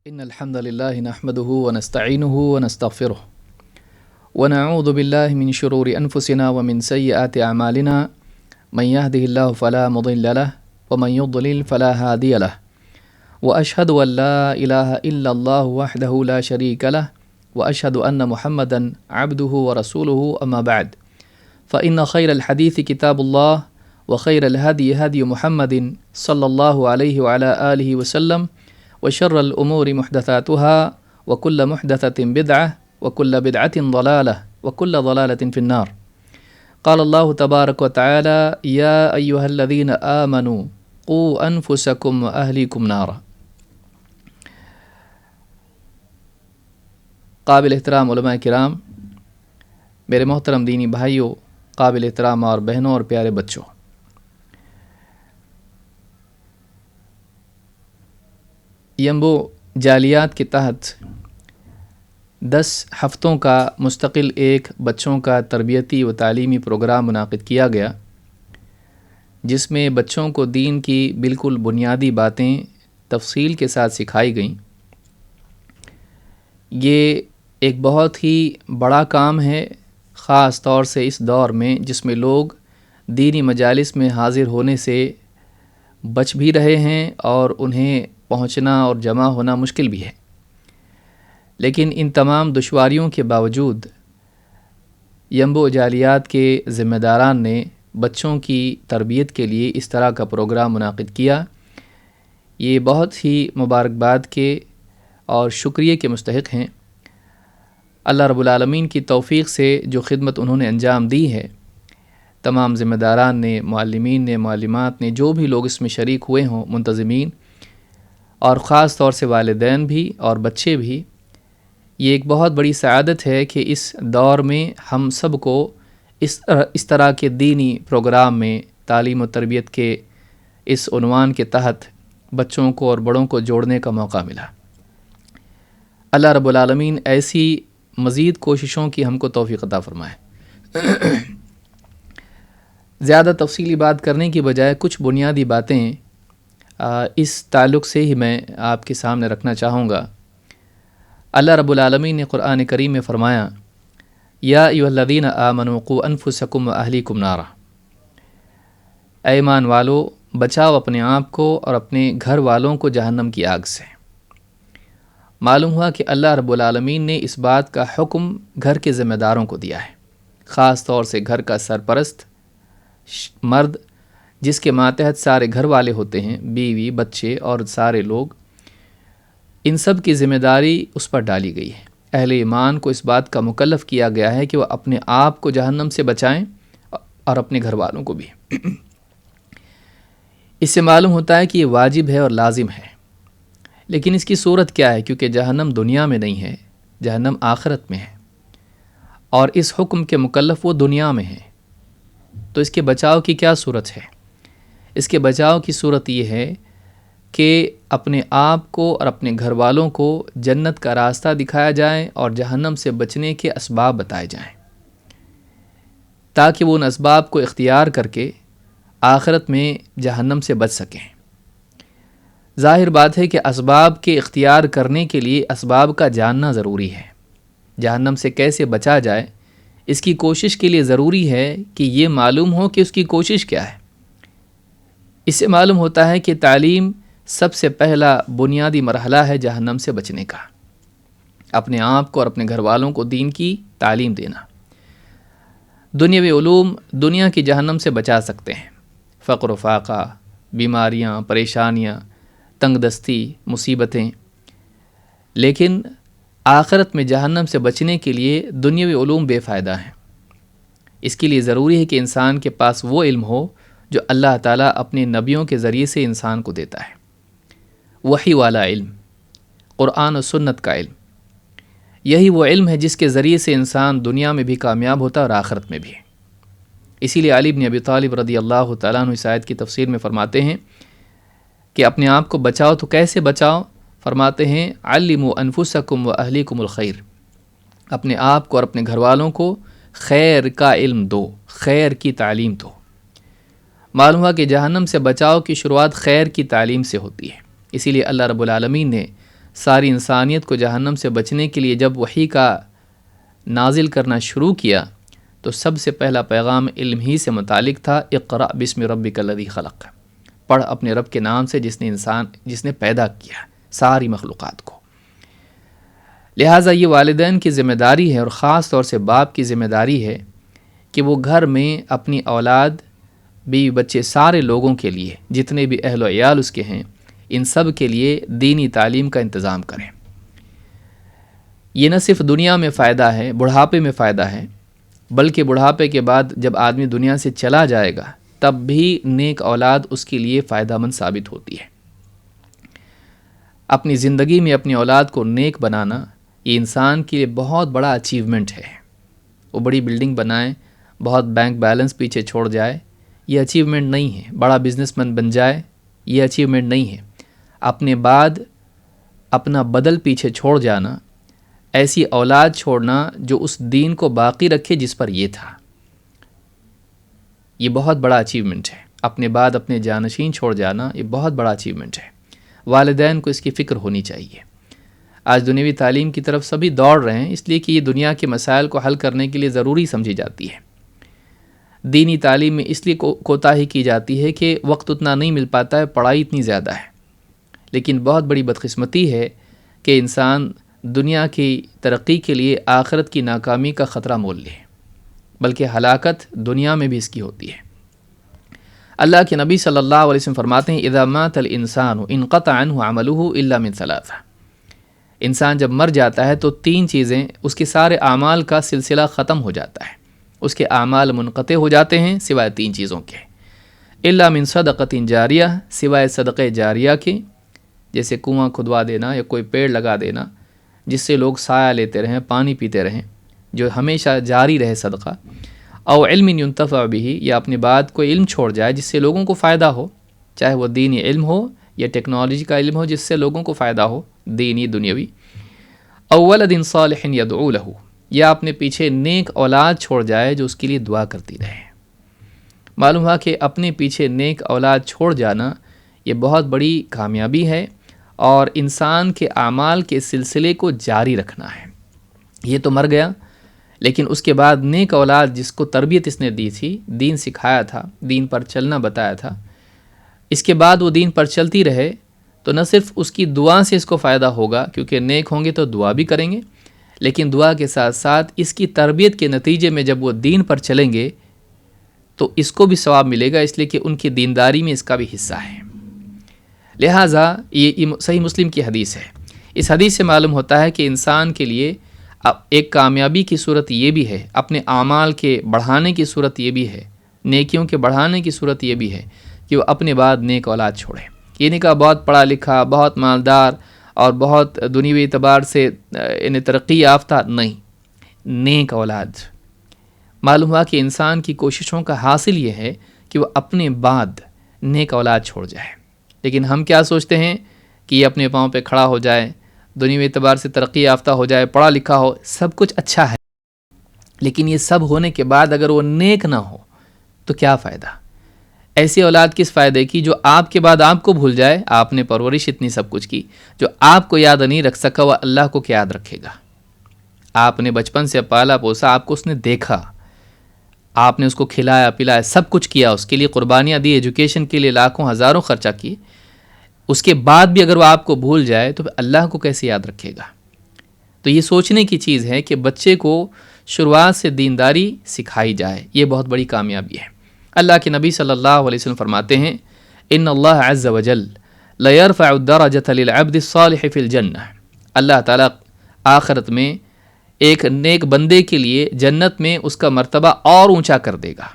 إن الحمد لله نحمده ونستعينه ونستغفره ونعوذ بالله من شرور أنفسنا ومن سيئات أعمالنا من يهده الله فلا مضل له ومن يضلل فلا هادي له وأشهد أن لا إله إلا الله وحده لا شريك له وأشهد أن محمدا عبده ورسوله أما بعد فإن خير الحديث كتاب الله وخير الهدي هدي محمد صلى الله عليه وعلى آله وسلم وشر الأمور محدثاتها وكل محدثة بدعة وكل بدعة ضلالة وكل ضلالة في النار. قال الله تبارك وتعالى يا أيها الذين آمنوا قوا أنفسكم وأهليكم نارا. قابل احترام علماء کرام، میرے محترم دینی بھائیوں، قابل احترام اور بہنوں اور پیارے بچوں، ینبو جالیات کے تحت 10 ہفتوں کا مستقل ایک بچوں کا تربیتی و تعلیمی پروگرام منعقد کیا گیا، جس میں بچوں کو دین کی بالکل بنیادی باتیں تفصیل کے ساتھ سکھائی گئیں۔ یہ ایک بہت ہی بڑا کام ہے، خاص طور سے اس دور میں جس میں لوگ دینی مجالس میں حاضر ہونے سے بچ بھی رہے ہیں اور انہیں پہنچنا اور جمع ہونا مشکل بھی ہے۔ لیکن ان تمام دشواریوں کے باوجود ینبو جالیات کے ذمہ داران نے بچوں کی تربیت کے لیے اس طرح کا پروگرام منعقد کیا۔ یہ بہت ہی مبارکباد کے اور شکریہ کے مستحق ہیں۔ اللہ رب العالمین کی توفیق سے جو خدمت انہوں نے انجام دی ہے، تمام ذمہ داران نے، معلمین نے، معلمات نے، جو بھی لوگ اس میں شریک ہوئے ہوں، منتظمین اور خاص طور سے والدین بھی اور بچے بھی، یہ ایک بہت بڑی سعادت ہے کہ اس دور میں ہم سب کو اس طرح کے دینی پروگرام میں تعلیم و تربیت کے اس عنوان کے تحت بچوں کو اور بڑوں کو جوڑنے کا موقع ملا۔ اللہ رب العالمین ایسی مزید کوششوں کی ہم کو توفیق عطا فرمائے۔ زیادہ تفصیلی بات کرنے کی بجائے کچھ بنیادی باتیں اس تعلق سے ہی میں آپ کے سامنے رکھنا چاہوں گا۔ اللہ رب العالمین نے قرآن کریم میں فرمایا یا ایھا الذین آمنوا قوا انفسکم واہلیکم نارا، اے ایمان والو، بچاؤ اپنے آپ کو اور اپنے گھر والوں کو جہنم کی آگ سے۔ معلوم ہوا کہ اللہ رب العالمین نے اس بات کا حکم گھر کے ذمہ داروں کو دیا ہے، خاص طور سے گھر کا سرپرست مرد، جس کے ماتحت سارے گھر والے ہوتے ہیں، بیوی، بچے اور سارے لوگ، ان سب کی ذمہ داری اس پر ڈالی گئی ہے۔ اہل ایمان کو اس بات کا مکلف کیا گیا ہے کہ وہ اپنے آپ کو جہنم سے بچائیں اور اپنے گھر والوں کو بھی۔ اس سے معلوم ہوتا ہے کہ یہ واجب ہے اور لازم ہے، لیکن اس کی صورت کیا ہے؟ کیونکہ جہنم دنیا میں نہیں ہے، جہنم آخرت میں ہے، اور اس حکم کے مکلف وہ دنیا میں ہیں۔ تو اس کے بچاؤ کی کیا صورت ہے؟ اس کے بچاؤ کی صورت یہ ہے کہ اپنے آپ کو اور اپنے گھر والوں کو جنت کا راستہ دکھایا جائے اور جہنم سے بچنے کے اسباب بتائے جائیں، تاکہ وہ ان اسباب کو اختیار کر کے آخرت میں جہنم سے بچ سکیں۔ ظاہر بات ہے کہ اسباب کے اختیار کرنے کے لیے اسباب کا جاننا ضروری ہے۔ جہنم سے کیسے بچا جائے، اس کی کوشش کے لیے ضروری ہے کہ یہ معلوم ہو کہ اس کی کوشش کیا ہے۔ اس سے معلوم ہوتا ہے کہ تعلیم سب سے پہلا بنیادی مرحلہ ہے جہنم سے بچنے کا، اپنے آپ کو اور اپنے گھر والوں کو دین کی تعلیم دینا۔ دنیاوی علوم دنیا کی جہنم سے بچا سکتے ہیں، فقر و فاقہ، بیماریاں، پریشانیاں، تنگ دستی، مصیبتیں، لیکن آخرت میں جہنم سے بچنے کے لیے دنیاوی علوم بے فائدہ ہیں۔ اس کے لیے ضروری ہے کہ انسان کے پاس وہ علم ہو جو اللہ تعالیٰ اپنے نبیوں کے ذریعے سے انسان کو دیتا ہے، وحی والا علم، قرآن و سنت کا علم۔ یہی وہ علم ہے جس کے ذریعے سے انسان دنیا میں بھی کامیاب ہوتا ہے اور آخرت میں بھی۔ اسی لیے علی بن ابی طالب رضی اللہ تعالیٰ عنہ اس آیت کی تفسیر میں فرماتے ہیں کہ اپنے آپ کو بچاؤ تو کیسے بچاؤ؟ فرماتے ہیں علموا انفسکم واہلیکم الخیر، اپنے آپ کو اور اپنے گھر والوں کو خیر کا علم دو، خیر کی تعلیم دو۔ معلوم ہوا کہ جہنم سے بچاؤ کی شروعات خیر کی تعلیم سے ہوتی ہے، اسی لیے اللہ رب العالمین نے ساری انسانیت کو جہنم سے بچنے کے لیے جب وحی کا نازل کرنا شروع کیا تو سب سے پہلا پیغام علم ہی سے متعلق تھا، اقرأ بسم ربک الذی خلق، پڑھ اپنے رب کے نام سے جس نے پیدا کیا ساری مخلوقات کو۔ لہٰذا یہ والدین کی ذمہ داری ہے، اور خاص طور سے باپ کی ذمہ داری ہے کہ وہ گھر میں اپنی اولاد، بیوی بچے، سارے لوگوں کے لیے، جتنے بھی اہل و عیال اس کے ہیں، ان سب کے لیے دینی تعلیم کا انتظام کریں۔ یہ نہ صرف دنیا میں فائدہ ہے، بڑھاپے میں فائدہ ہے، بلکہ بڑھاپے کے بعد جب آدمی دنیا سے چلا جائے گا تب بھی نیک اولاد اس کے لیے فائدہ مند ثابت ہوتی ہے۔ اپنی زندگی میں اپنی اولاد کو نیک بنانا یہ انسان کے لیے بہت بڑا اچیومنٹ ہے۔ وہ بڑی بلڈنگ بنائے، بہت بینک بیلنس پیچھے چھوڑ جائے، یہ اچیومنٹ نہیں ہے۔ بڑا بزنس مین بن جائے، یہ اچیومنٹ نہیں ہے۔ اپنے بعد اپنا بدل پیچھے چھوڑ جانا، ایسی اولاد چھوڑنا جو اس دین کو باقی رکھے جس پر یہ تھا، یہ بہت بڑا اچیومنٹ ہے۔ اپنے بعد اپنے جانشین چھوڑ جانا یہ بہت بڑا اچیومنٹ ہے۔ والدین کو اس کی فکر ہونی چاہیے۔ آج دنیاوی تعلیم کی طرف سبھی دوڑ رہے ہیں، اس لیے کہ یہ دنیا کے مسائل کو حل کرنے کے لیے ضروری سمجھی جاتی ہے۔ دینی تعلیم میں اس لیے کوتاہی کی جاتی ہے کہ وقت اتنا نہیں مل پاتا ہے، پڑھائی اتنی زیادہ ہے۔ لیکن بہت بڑی بدقسمتی ہے کہ انسان دنیا کی ترقی کے لیے آخرت کی ناکامی کا خطرہ مول لے، بلکہ ہلاکت دنیا میں بھی اس کی ہوتی ہے۔ اللہ کے نبی صلی اللہ علیہ وسلم فرماتے ہیں، اذا مات الانسان انقطع عنہ عملہ الا من ثلاث، انسان جب مر جاتا ہے تو تین چیزیں، اس کے سارے اعمال کا سلسلہ ختم ہو جاتا ہے، اس کے اعمال منقطع ہو جاتے ہیں سوائے تین چیزوں کے، الا من صدقۃ جاریہ، سوائے صدقہ جاریہ کے، جیسے کنواں کھدوا دینا یا کوئی پیڑ لگا دینا جس سے لوگ سایہ لیتے رہیں، پانی پیتے رہیں، جو ہمیشہ جاری رہے صدقہ، او علم ينتفع به، یا اپنے بعد کوئی علم چھوڑ جائے جس سے لوگوں کو فائدہ ہو، چاہے وہ دینی علم ہو یا ٹیکنالوجی کا علم ہو جس سے لوگوں کو فائدہ ہو، دینی دنیاوی، او ولد صالح يدعو له، یا اپنے پیچھے نیک اولاد چھوڑ جائے جو اس کے لیے دعا کرتی رہے۔ معلوم ہوا کہ اپنے پیچھے نیک اولاد چھوڑ جانا یہ بہت بڑی کامیابی ہے، اور انسان کے اعمال کے سلسلے کو جاری رکھنا ہے۔ یہ تو مر گیا، لیکن اس کے بعد نیک اولاد جس کو تربیت اس نے دی تھی، دین سکھایا تھا، دین پر چلنا بتایا تھا، اس کے بعد وہ دین پر چلتی رہے تو نہ صرف اس کی دعا سے اس کو فائدہ ہوگا، کیونکہ نیک ہوں گے تو دعا بھی کریں گے، لیکن دعا کے ساتھ ساتھ اس کی تربیت کے نتیجے میں جب وہ دین پر چلیں گے تو اس کو بھی ثواب ملے گا، اس لیے کہ ان کی دینداری میں اس کا بھی حصہ ہے۔ لہٰذا یہ صحیح مسلم کی حدیث ہے۔ اس حدیث سے معلوم ہوتا ہے کہ انسان کے لیے ایک کامیابی کی صورت یہ بھی ہے، اپنے اعمال کے بڑھانے کی صورت یہ بھی ہے، نیکیوں کے بڑھانے کی صورت یہ بھی ہے کہ وہ اپنے بعد نیک اولاد چھوڑے۔ یہ نہیں کہا بہت پڑھا لکھا، بہت مالدار اور بہت دنیوی اعتبار سے انہیں ترقی یافتہ، نہیں، نیک اولاد۔ معلوم ہوا کہ انسان کی کوششوں کا حاصل یہ ہے کہ وہ اپنے بعد نیک اولاد چھوڑ جائے، لیکن ہم کیا سوچتے ہیں کہ یہ اپنے پاؤں پہ کھڑا ہو جائے، دنیوی اعتبار سے ترقی یافتہ ہو جائے، پڑھا لکھا ہو، سب کچھ اچھا ہے، لیکن یہ سب ہونے کے بعد اگر وہ نیک نہ ہو تو کیا فائدہ؟ ایسی اولاد کس فائدے کی جو آپ کے بعد آپ کو بھول جائے؟ آپ نے پرورش اتنی سب کچھ کی، جو آپ کو یاد نہیں رکھ سکا وہ اللہ کو کیا یاد رکھے گا؟ آپ نے بچپن سے پالا پوسا، آپ کو اس نے دیکھا، آپ نے اس کو کھلایا پلایا، سب کچھ کیا، اس کے لیے قربانیاں دی، ایجوکیشن کے لیے لاکھوں ہزاروں خرچہ کی، اس کے بعد بھی اگر وہ آپ کو بھول جائے تو اللہ کو کیسے یاد رکھے گا؟ تو یہ سوچنے کی چیز ہے کہ بچے کو شروعات سے دینداری سکھائی جائے، یہ بہت بڑی کامیابی ہے۔ اللہ کے نبی صلی اللہ علیہ وسلم فرماتے ہیں، ان اللہ عز وجل لیرفع الدرجۃ للعبد الصالح فی الجنہ، اللہ تعالیٰ آخرت میں ایک نیک بندے کے لیے جنت میں اس کا مرتبہ اور اونچا کر دے گا۔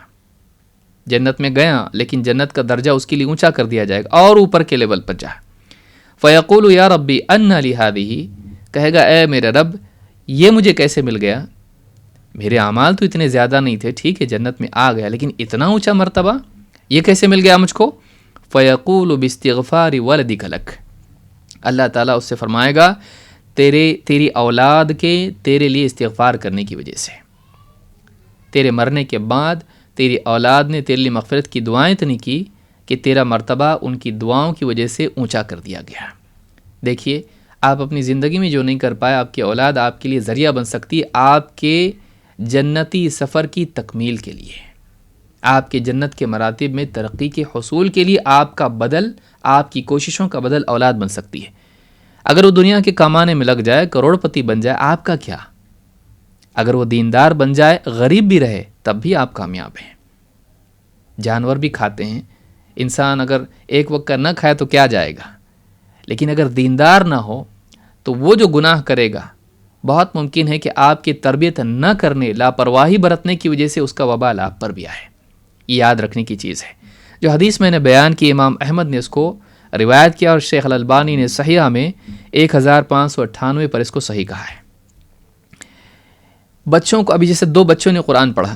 جنت میں گیا لیکن جنت کا درجہ اس کے لیے اونچا کر دیا جائے گا، اور اوپر کے لیول پر جا۔ فیقول یا ربی انّ لی ہذہ، کہے گا اے میرے رب یہ مجھے کیسے مل گیا؟ میرے اعمال تو اتنے زیادہ نہیں تھے، ٹھیک ہے جنت میں آ گیا، لیکن اتنا اونچا مرتبہ یہ کیسے مل گیا مجھ کو؟ فیقول باستغفار ولدک لک، اللہ تعالیٰ اس سے فرمائے گا تیری اولاد کے تیرے لیے استغفار کرنے کی وجہ سے، تیرے مرنے کے بعد تیری اولاد نے تیرے لیے مغفرت کی دعائیں اتنی کی کہ تیرا مرتبہ ان کی دعاؤں کی وجہ سے اونچا کر دیا گیا۔ دیکھیے آپ اپنی زندگی میں جو نہیں کر پائے، آپ کی اولاد آپ کے لیے ذریعہ بن سکتی ہے آپ کے جنتی سفر کی تکمیل کے لیے، آپ کے جنت کے مراتب میں ترقی کے حصول کے لیے آپ کا بدل، آپ کی کوششوں کا بدل اولاد بن سکتی ہے۔ اگر وہ دنیا کے کمانے میں لگ جائے، کروڑ پتی بن جائے، آپ کا کیا؟ اگر وہ دیندار بن جائے، غریب بھی رہے، تب بھی آپ کامیاب ہیں۔ جانور بھی کھاتے ہیں، انسان اگر ایک وقت کا نہ کھائے تو کیا جائے گا، لیکن اگر دیندار نہ ہو تو وہ جو گناہ کرے گا بہت ممکن ہے کہ آپ کی تربیت نہ کرنے، لاپرواہی برتنے کی وجہ سے اس کا وبال آپ پر بھی آئے۔ یہ یاد رکھنے کی چیز ہے۔ جو حدیث میں نے بیان کی، امام احمد نے اس کو روایت کیا اور شیخ الالبانی نے صحیحہ میں 1598 پر اس کو صحیح کہا ہے۔ بچوں کو، ابھی جیسے 2 بچوں نے قرآن پڑھا،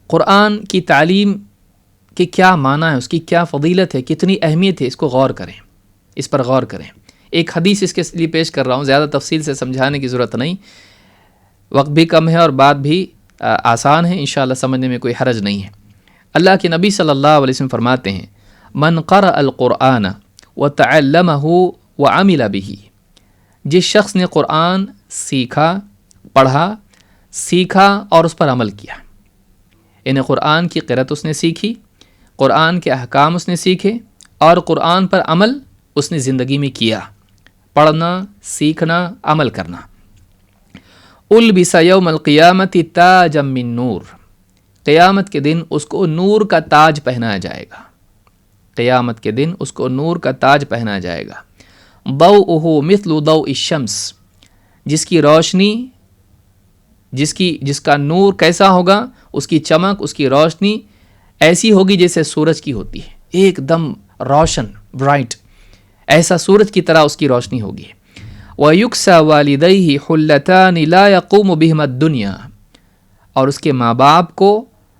قرآن کی تعلیم کے کیا معنی ہے، اس کی کیا فضیلت ہے، کتنی اہمیت ہے، اس کو غور کریں، اس پر غور کریں۔ ایک حدیث اس کے لیے پیش کر رہا ہوں، زیادہ تفصیل سے سمجھانے کی ضرورت نہیں، وقت بھی کم ہے اور بات بھی آسان ہے، انشاءاللہ سمجھنے میں کوئی حرج نہیں ہے۔ اللہ کے نبی صلی اللہ علیہ وسلم فرماتے ہیں، من قرأ القرآن وتعلمہ وعمل به، جس شخص نے قرآن سیکھا، پڑھا، سیکھا اور اس پر عمل کیا، یعنی قرآن کی قرأت اس نے سیکھی، قرآن کے احکام اس نے سیکھے اور قرآن پر عمل اس نے زندگی میں کیا، پڑھنا، سیکھنا، عمل کرنا، البس یوم القیامت تاجا من نور، قیامت کے دن اس کو نور کا تاج پہنایا جائے گا، قیامت کے دن اس کو نور کا تاج پہنایا جائے گا، ضوءہ مثل ضوء الشمس، جس کی روشنی، جس کا نور کیسا ہوگا، اس کی چمک، اس کی روشنی ایسی ہوگی جیسے سورج کی ہوتی ہے، ایک دم روشن، برائٹ، ایسا سورج کی طرح اس کی روشنی ہوگی۔ وَيُكْسَى وَالِدَيْهِ حُلَّتَانِ لَا يَقُومُ بِهِمَا الدُّنْيَا، اور اس کے ماں باپ کو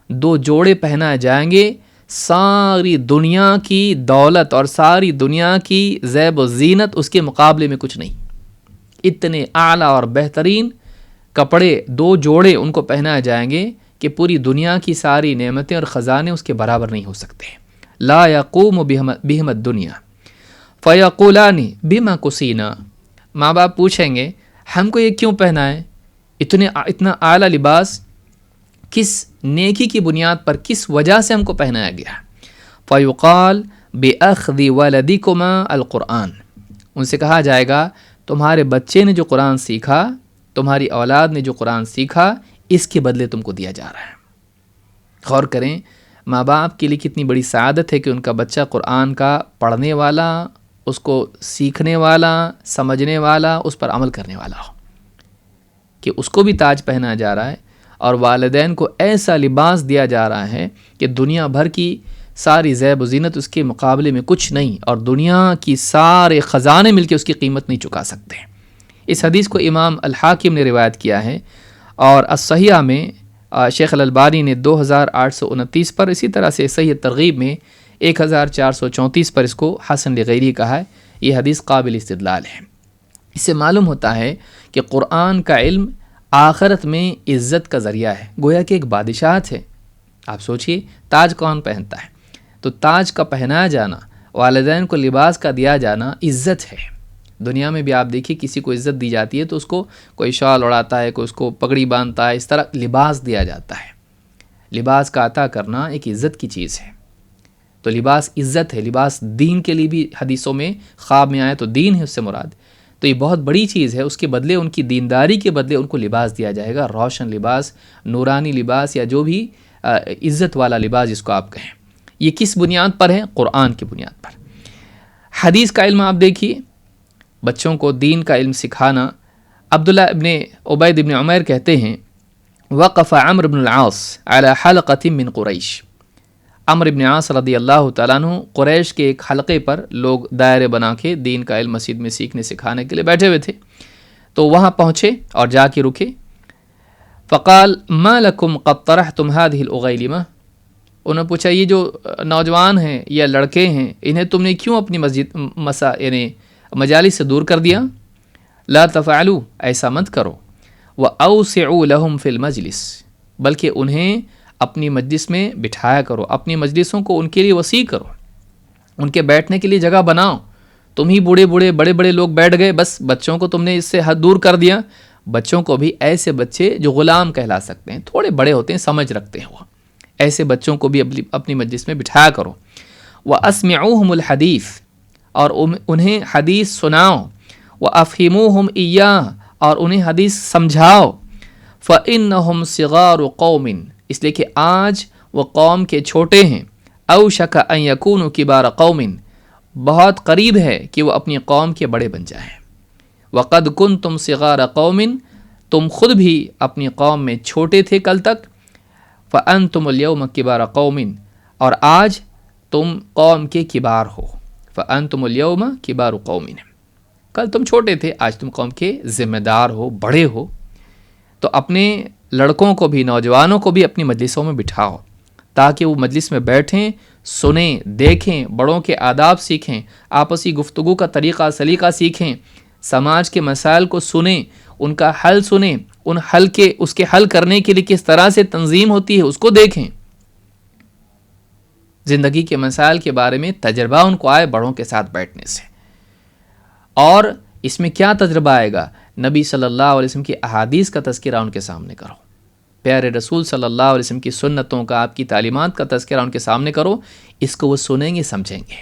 2 جوڑے پہنائے جائیں گے، ساری دنیا کی دولت اور ساری دنیا کی زیب و زینت اس کے مقابلے میں کچھ نہیں۔ اتنے اعلیٰ اور بہترین کپڑے 2 جوڑے ان کو پہنائے جائیں گے کہ پوری دنیا کی ساری نعمتیں اور خزانے اس کے برابر نہیں ہو سکتے۔ لا یقوم بہم الدنیا فیقولان بما کسینا، ماں باپ پوچھیں گے ہم کو یہ کیوں پہنا ہے، اتنا اعلیٰ لباس کس نیکی کی بنیاد پر، کس وجہ سے ہم کو پہنایا گیا؟ فیقال بأخذ ولدکما القرآن، ان سے کہا جائے گا تمہارے بچے نے جو قرآن سیکھا، تمہاری اولاد نے جو قرآن سیکھا، اس کے بدلے تم کو دیا جا رہا ہے۔ غور کریں، ماں باپ کے لیے کتنی بڑی سعادت ہے کہ ان کا بچہ قرآن کا پڑھنے والا، اس کو سیکھنے والا، سمجھنے والا، اس پر عمل کرنے والا ہو، کہ اس کو بھی تاج پہنا جا رہا ہے اور والدین کو ایسا لباس دیا جا رہا ہے کہ دنیا بھر کی ساری زیب و زینت اس کے مقابلے میں کچھ نہیں، اور دنیا کی سارے خزانے مل کے اس کی قیمت نہیں چکا سکتے۔ اس حدیث کو امام الحاکم نے روایت کیا ہے، اور الصحیحہ میں شیخ الالبانی نے 2829 پر، اسی طرح سے صحیح ترغیب میں 1434 پر اس کو حسن لغیری کہا ہے۔ یہ حدیث قابل استدلال ہے۔ اس سے معلوم ہوتا ہے کہ قرآن کا علم آخرت میں عزت کا ذریعہ ہے، گویا کہ ایک بادشاہت ہے۔ آپ سوچئے تاج کون پہنتا ہے؟ تو تاج کا پہنایا جانا، والدین کو لباس کا دیا جانا عزت ہے۔ دنیا میں بھی آپ دیکھیے کسی کو عزت دی جاتی ہے تو اس کو کوئی شال اڑاتا ہے، کوئی اس کو پگڑی باندھتا ہے، اس طرح لباس دیا جاتا ہے۔ لباس کا عطا کرنا ایک عزت کی چیز ہے، تو لباس عزت ہے۔ لباس دین کے لیے بھی حدیثوں میں خواب میں آئے تو دین ہے اس سے مراد، تو یہ بہت بڑی چیز ہے۔ اس کے بدلے، ان کی دینداری کے بدلے ان کو لباس دیا جائے گا، روشن لباس، نورانی لباس، یا جو بھی عزت والا لباس جس کو آپ کہیں۔ یہ کس بنیاد پر ہے؟ قرآن کی بنیاد پر۔ حدیث کا علم آپ دیکھیے، بچوں کو دین کا علم سکھانا۔ عبداللہ ابن عبید ابن عمیر کہتے ہیں وقف عمرو بن العاص علی حلقۃ من قریش، عمرو بن عاص رضی اللہ تعالیٰ عنہ قریش کے ایک حلقے پر لوگ دائرے بنا کے دین کا علم مسجد میں سیکھنے سکھانے کے لیے بیٹھے ہوئے تھے، تو وہاں پہنچے اور جا کے رکے۔ فقال ما لکم قد طرحتم هذه الاغیلمہ، انہوں نے پوچھا یہ جو نوجوان ہیں یا لڑکے ہیں، انہیں تم نے کیوں اپنی یعنی مجالس سے دور کر دیا؟ لا تفعلوا، ایسا مت کرو، وأوسعوا لهم في المجلس، بلکہ انہیں اپنی مجلس میں بٹھایا کرو، اپنی مجلسوں کو ان کے لیے وسیع کرو، ان کے بیٹھنے کے لیے جگہ بناؤ، تم ہی بوڑھے بوڑھے بڑے بڑے لوگ بیٹھ گئے، بس بچوں کو تم نے اس سے حد دور کر دیا۔ بچوں کو بھی ایسے بچے جو غلام کہلا سکتے ہیں، تھوڑے بڑے ہوتے ہیں، سمجھ رکھتے ہیں، وہ ایسے بچوں کو بھی اپنی مجلس میں بٹھایا کرو۔ وَأَسْمِعُوهُمُ الْحَدِيث، اور انہیں حدیث سناؤ۔ وَأَفْهِمُوهُمْ إِيَّاهُ، اور انہیں حدیث سمجھاؤ۔ فَإِنَّهُمْ صِغَارُ قَوْمٍ، اس لیے کہ آج وہ قوم کے چھوٹے ہیں۔ أَوْشَكَ أَن يَكُونُوا كِبَارَ قَوْمٍ، بہت قریب ہے کہ وہ اپنی قوم کے بڑے بن جائیں۔ وَقَدْ كُنْتُمْ صِغَارَ قَوْمٍ، تم خود بھی اپنی قوم میں چھوٹے تھے کل تک۔ فَأَنْتُمُ الْيَوْمَ كِبَارَ قَوْمٍ، اور آج تم قوم کے کبار ہو۔ فَأَنْتُمُ الْيَوْمَ كِبَارُ قَوْمٍ، کل تم چھوٹے تھے، آج تم قوم کے ذمہ دار ہو، بڑے ہو۔ تو اپنے لڑکوں کو بھی، نوجوانوں کو بھی اپنی مجلسوں میں بٹھاؤ، تاکہ وہ مجلس میں بیٹھیں، سنیں، دیکھیں، بڑوں کے آداب سیکھیں، آپسی گفتگو کا طریقہ سلیقہ سیکھیں، سماج کے مسائل کو سنیں، ان کا حل سنیں، اس کے حل کرنے کے لیے کس طرح سے تنظیم ہوتی ہے اس کو دیکھیں۔ زندگی کے مسائل کے بارے میں تجربہ ان کو آئے بڑوں کے ساتھ بیٹھنے سے۔ اور اس میں کیا تجربہ آئے گا؟ نبی صلی اللہ علیہ وسلم کی احادیث کا تذکرہ ان کے سامنے کرو، پیارے رسول صلی اللہ علیہ وسلم کی سنتوں کا، آپ کی تعلیمات کا تذکرہ ان کے سامنے کرو، اس کو وہ سنیں گے، سمجھیں گے۔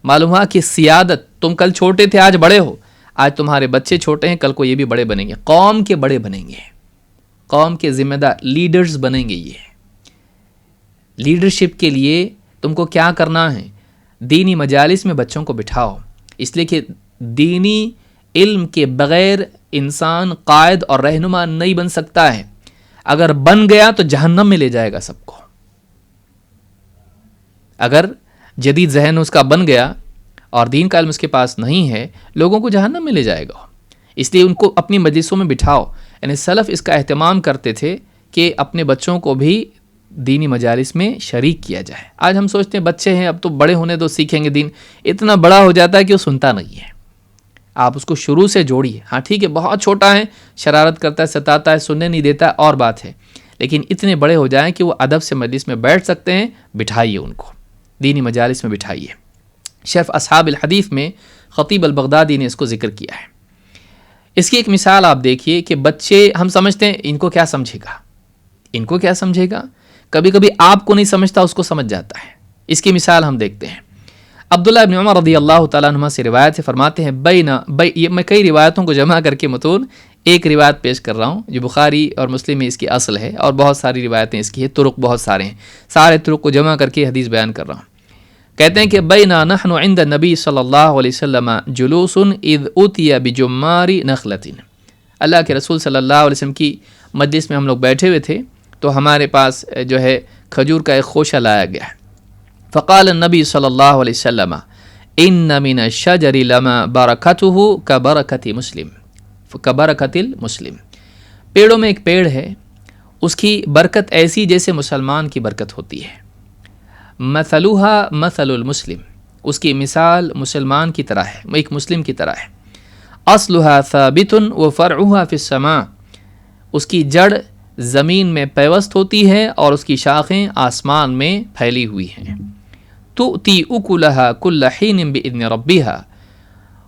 معلوم ہوا کہ سیادت، تم کل چھوٹے تھے آج بڑے ہو، آج تمہارے بچے چھوٹے ہیں، کل کو یہ بھی بڑے بنیں گے، قوم کے بڑے بنیں گے، قوم کے ذمہ دار لیڈرز بنیں گے۔ یہ لیڈرشپ کے لیے تم کو کیا کرنا ہے؟ دینی مجالس میں بچوں کو بٹھاؤ، اس لیے کہ دینی علم کے بغیر انسان قائد اور رہنما نہیں بن سکتا ہے۔ اگر بن گیا تو جہنم میں لے جائے گا سب کو۔ اگر جدید ذہن اس کا بن گیا اور دین کا علم اس کے پاس نہیں ہے، لوگوں کو جہنم میں لے جائے گا۔ اس لیے ان کو اپنی مجلسوں میں بٹھاؤ۔ یعنی سلف اس کا اہتمام کرتے تھے کہ اپنے بچوں کو بھی دینی مجالس میں شریک کیا جائے۔ آج ہم سوچتے ہیں بچے ہیں، اب تو بڑے ہونے دو، سیکھیں گے دین۔ اتنا بڑا ہو جاتا ہے کہ وہ سنتا نہیں ہے۔ آپ اس کو شروع سے جوڑیے۔ ہاں ٹھیک ہے، بہت چھوٹا ہے، شرارت کرتا ہے، ستاتا ہے، سننے نہیں دیتا ہے، اور بات ہے، لیکن اتنے بڑے ہو جائیں کہ وہ ادب سے مجلس میں بیٹھ سکتے ہیں، بٹھائیے ان کو، دینی مجالس میں بٹھائیے۔ شرف اصحاب الحدیث میں خطیب البغدادی نے اس کو ذکر کیا ہے۔ اس کی ایک مثال آپ دیکھیے کہ بچے، ہم سمجھتے ہیں ان کو کیا سمجھے گا، ان کو کیا سمجھے گا، کبھی کبھی آپ کو نہیں سمجھتا، اس کو سمجھ جاتا ہے۔ اس کی مثال ہم دیکھتے ہیں۔ عبداللہ ابن عمر رضی اللہ تعالیٰ عنہ سے روایت سے فرماتے ہیں، یہ میں کئی روایتوں کو جمع کر کے متون ایک روایت پیش کر رہا ہوں جو بخاری اور مسلم میں اس کی اصل ہے، اور بہت ساری روایتیں اس کی ہیں، طرق بہت سارے ہیں، سارے طرق کو جمع کر کے حدیث بیان کر رہا ہوں۔ کہتے ہیں کہ بینا نحن عند النبی صلی اللہ علیہ وسلم جلوس اذ اتی بجمار نخلۃ، اللہ کے رسول صلی اللہ علیہ وسلم کی مجلس میں ہم لوگ بیٹھے ہوئے تھے، تو ہمارے پاس جو ہے کھجور کا ایک خوشہ لایا گیا ہے۔ فقال النبی صلی اللہ علیہ وسلم ان من الشجر لما برکتہ کبرکت مسلم، کبرکت المسلم، پیڑوں میں ایک پیڑ ہے، اس کی برکت ایسی جیسے مسلمان کی برکت ہوتی ہے۔ مثلها مثل المسلم، اس کی مثال مسلمان کی طرح ہے، ایک مسلم کی طرح ہے۔ اصلها ثابت وفرعها في السماء، اس کی جڑ زمین میں پیوست ہوتی ہے اور اس کی شاخیں آسمان میں پھیلی ہوئی ہیں۔ تؤتی اکلها کل حین باذن ربها،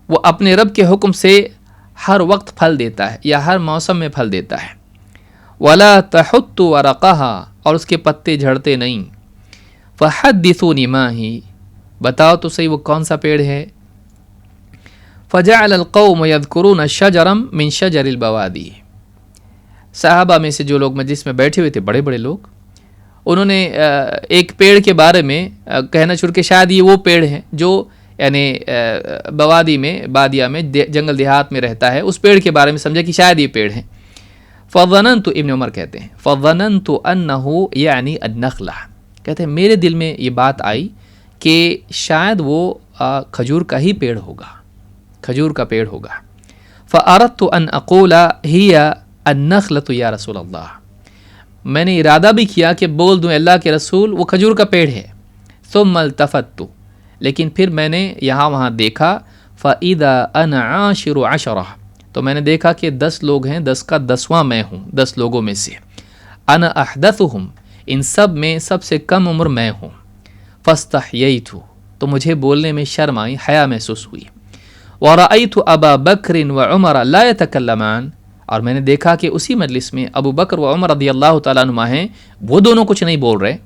وہ اپنے رب کے حکم سے ہر وقت پھل دیتا ہے یا ہر موسم میں پھل دیتا ہے۔ ولا تحط ورقها، اور اس کے پتے جھڑتے نہیں۔ فحدثونی ما ہی، بتاؤ تو صحیح وہ کون سا پیڑ ہے۔ فجعل القوم يذكرون شجرا من شجر البوادی، صحابہ میں سے جو لوگ مجلس میں بیٹھے ہوئے تھے، بڑے بڑے لوگ، انہوں نے ایک پیڑ کے بارے میں کہنا شروع کہ شاید یہ وہ پیڑ ہے جو یعنی بوادی میں، بادیہ میں، جنگل دیہات میں رہتا ہے، اس پیڑ کے بارے میں سمجھا کہ شاید یہ پیڑ ہے۔ فظننت، ابن عمر کہتے ہیں، فظننت انه یعنی النخلہ، کہتے ہیں میرے دل میں یہ بات آئی کہ شاید وہ کھجور کا ہی پیڑ ہوگا، کھجور کا پیڑ ہوگا۔ فاردت ان اقول ہی النخلۃ یا رسول اللہ، میں نے ارادہ بھی کیا کہ بول دوں اللہ کے رسول وہ کھجور کا پیڑ ہے۔ ثم التفت، لیکن پھر میں نے یہاں وہاں دیکھا، فَإِذَا أَنَا عَاشِرُ عَشَرَةٍ، تو میں نے دیکھا کہ 10 لوگ ہیں، 10 کا 10واں میں ہوں، 10 لوگوں میں سے۔ أَنَا أَحْدَثُهُمْ، ان سب میں سب سے کم عمر میں ہوں۔ فَاسْتَحْيَيْتُ، تو مجھے بولنے میں شرم آئی، حیا محسوس ہوئی۔ وَرَأَيْتُ أَبَا بَكْرٍ وَعُمَرَ لَا يَتَكَلَّمَانِ، اور میں نے دیکھا کہ اسی مجلس میں ابو بکر و عمر رضی اللہ تعالیٰ عنہما ہیں، وہ دونوں کچھ نہیں بول رہے۔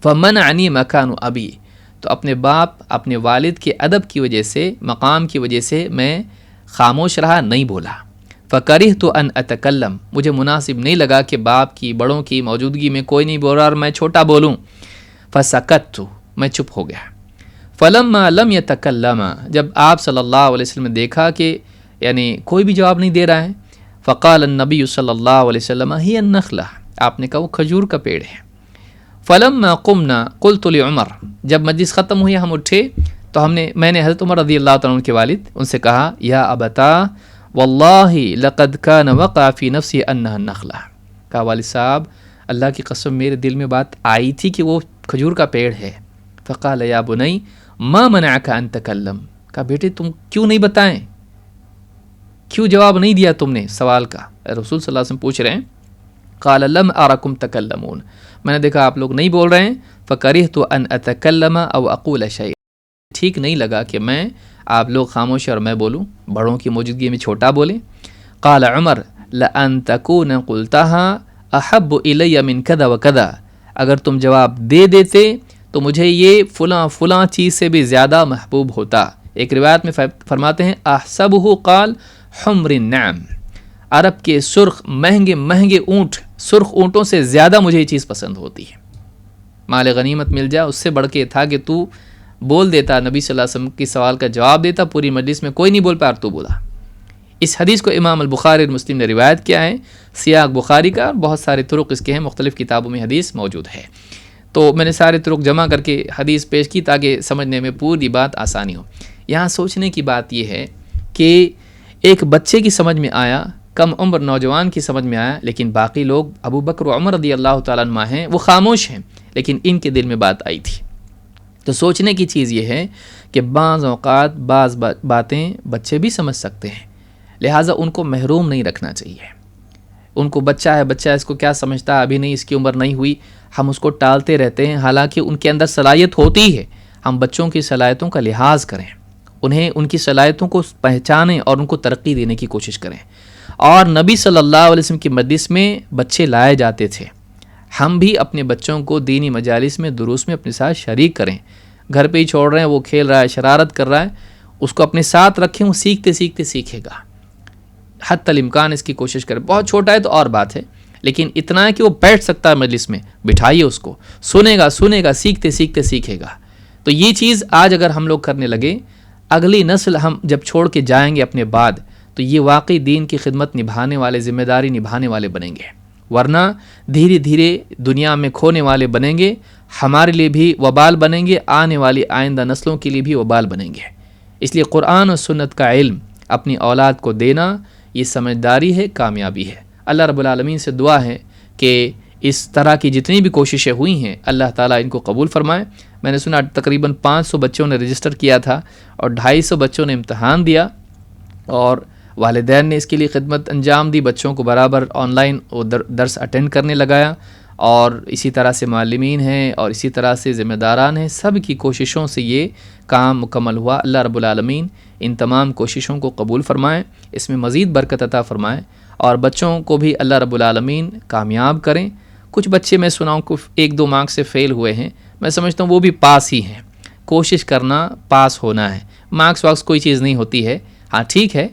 فَمَنَعَنِي مَكَانُ أَبِي، تو اپنے باپ اپنے والد کے ادب کی وجہ سے، مقام کی وجہ سے میں خاموش رہا، نہیں بولا۔ فَكَرِهْتُ أَنْ أَتَكَلَّمَ، مجھے مناسب نہیں لگا کہ باپ کی، بڑوں کی موجودگی میں کوئی نہیں بول رہا اور میں چھوٹا بولوں۔ فَسَكَتْتُ، میں چپ ہو گیا۔ فَلَمَّا لَمْ يَتَكَلَّمَ، جب آپ صلی اللہ علیہ وسلم نے دیکھا کہ یعنی کوئی بھی جواب نہیں دے رہا ہے، فقال النبی صلی اللہ علیہ وسلم ہی النخلہ، آپ نے کہا وہ کھجور کا پیڑ ہے۔ فلما قمنا قلت لعمر، جب مجلس ختم ہوئی ہم اٹھے تو میں نے حضرت عمر رضی اللہ تعالیٰ عنہ کے والد ان سے کہا، یا ابتا واللہ لقد کان وقع فی نفسی انہا النخلہ، کہا والد صاحب اللہ کی قسم میرے دل میں بات آئی تھی کہ وہ کھجور کا پیڑ ہے۔ فقال یا بنی ما منعک ان تکلم، کہا بیٹے تم کیوں نہیں بتائیں، کیوں جواب نہیں دیا تم نے سوال کا؟ رسول صلی اللہ علیہ وسلم پوچھ رہے ہیں۔ قال لم ارکم تکلمون، میں نے دیکھا آپ لوگ نہیں بول رہے ہیں۔ فکرہت ان اتکلم او اقول شیئا، ٹھیک نہیں لگا کہ میں آپ لوگ خاموش اور میں بولوں، بڑوں کی موجودگی میں چھوٹا بولیں۔ قال عمر لأن تکون قلتها احب الی من کذا وکذا، اگر تم جواب دے دیتے تو مجھے یہ فلاں فلاں چیز سے بھی زیادہ محبوب ہوتا۔ ایک روایت میں فرماتے ہیں احسبہ قال حمر النعم، عرب کے سرخ مہنگے مہنگے اونٹ، سرخ اونٹوں سے زیادہ مجھے یہ چیز پسند ہوتی ہے۔ مال غنیمت مل جائے اس سے بڑھ کے تھا کہ تو بول دیتا، نبی صلی اللہ علیہ وسلم کی سوال کا جواب دیتا، پوری مجلس میں کوئی نہیں بول پایا اور تو بولا۔ اس حدیث کو امام البخاری اور مسلم نے روایت کیا ہے، سیاق بخاری کا، اور بہت سارے طرق اس کے ہیں، مختلف کتابوں میں حدیث موجود ہے۔ تو میں نے سارے طرق جمع کر کے حدیث پیش کی تاکہ سمجھنے میں پوری بات آسانی ہو۔ یہاں سوچنے کی بات یہ ہے کہ ایک بچے کی سمجھ میں آیا، کم عمر نوجوان کی سمجھ میں آیا، لیکن باقی لوگ ابو بکر و عمر رضی اللہ تعالیٰ عنہ ہیں وہ خاموش ہیں، لیکن ان کے دل میں بات آئی تھی۔ تو سوچنے کی چیز یہ ہے کہ بعض اوقات بعض باتیں بچے بھی سمجھ سکتے ہیں، لہٰذا ان کو محروم نہیں رکھنا چاہیے۔ ان کو بچہ ہے اس کو کیا سمجھتا ہے، ابھی نہیں، اس کی عمر نہیں ہوئی، ہم اس کو ٹالتے رہتے ہیں، حالانکہ ان کے اندر صلاحیت ہوتی ہے۔ ہم بچوں کی صلاحیتوں کا لحاظ کریں، انہیں ان کی صلاحیتوں کو پہچانیں اور ان کو ترقی دینے کی کوشش کریں۔ اور نبی صلی اللہ علیہ وسلم کی مجلس میں بچے لائے جاتے تھے، ہم بھی اپنے بچوں کو دینی مجالس میں دروس میں اپنے ساتھ شریک کریں۔ گھر پہ ہی چھوڑ رہے ہیں، وہ کھیل رہا ہے، شرارت کر رہا ہے، اس کو اپنے ساتھ رکھیں، وہ سیکھتے سیکھتے سیکھے گا، حتی الامکان اس کی کوشش کریں۔ بہت چھوٹا ہے تو اور بات ہے، لیکن اتنا ہے کہ وہ بیٹھ سکتا ہے مجلس میں، بٹھائیے اس کو، سنے گا، سیکھتے سیکھتے سیکھے گا۔ تو یہ چیز آج اگر ہم لوگ کرنے لگے، اگلی نسل ہم جب چھوڑ کے جائیں گے اپنے بعد، تو یہ واقعی دین کی خدمت نبھانے والے، ذمہ داری نبھانے والے بنیں گے، ورنہ دھیرے دھیرے دنیا میں کھونے والے بنیں گے، ہمارے لیے بھی وبال بنیں گے، آنے والی آئندہ نسلوں کے لیے بھی وبال بنیں گے۔ اس لیے قرآن و سنت کا علم اپنی اولاد کو دینا، یہ سمجھداری ہے، کامیابی ہے۔ اللہ رب العالمین سے دعا ہے کہ اس طرح کی جتنی بھی کوششیں ہوئی ہیں اللہ تعالیٰ ان کو قبول فرمائے۔ میں نے سنا تقریباً 500 بچوں نے رجسٹر کیا تھا اور 250 بچوں نے امتحان دیا، اور والدین نے اس کے لیے خدمت انجام دی، بچوں کو برابر آن لائن درس اٹینڈ کرنے لگایا، اور اسی طرح سے معلمین ہیں اور اسی طرح سے ذمہ داران ہیں، سب کی کوششوں سے یہ کام مکمل ہوا۔ اللہ رب العالمین ان تمام کوششوں کو قبول فرمائے، اس میں مزید برکت عطا فرمائے، اور بچوں کو بھی اللہ رب العالمین کامیاب کریں۔ کچھ بچے میں سناؤں کہ 1-2 مارکس سے فیل ہوئے ہیں، میں سمجھتا ہوں وہ بھی پاس ہی ہیں۔ کوشش کرنا، پاس ہونا ہے، مارکس واکس کوئی چیز نہیں ہوتی ہے۔ ہاں ٹھیک ہے،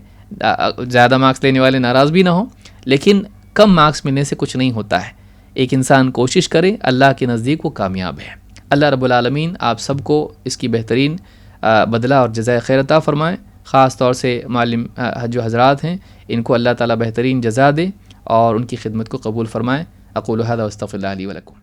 زیادہ مارکس لینے والے ناراض بھی نہ ہوں، لیکن کم مارکس ملنے سے کچھ نہیں ہوتا ہے۔ ایک انسان کوشش کرے، اللہ کے نزدیک وہ کامیاب ہے۔ اللہ رب العالمین آپ سب کو اس کی بہترین بدلہ اور جزائے خیر عطا فرمائے۔ خاص طور سے معلم جو حضرات ہیں ان کو اللہ تعالیٰ بہترین جزا دے اور ان کی خدمت کو قبول فرمائے۔ اقول ھذا واستغفر اللہ لی ولکم۔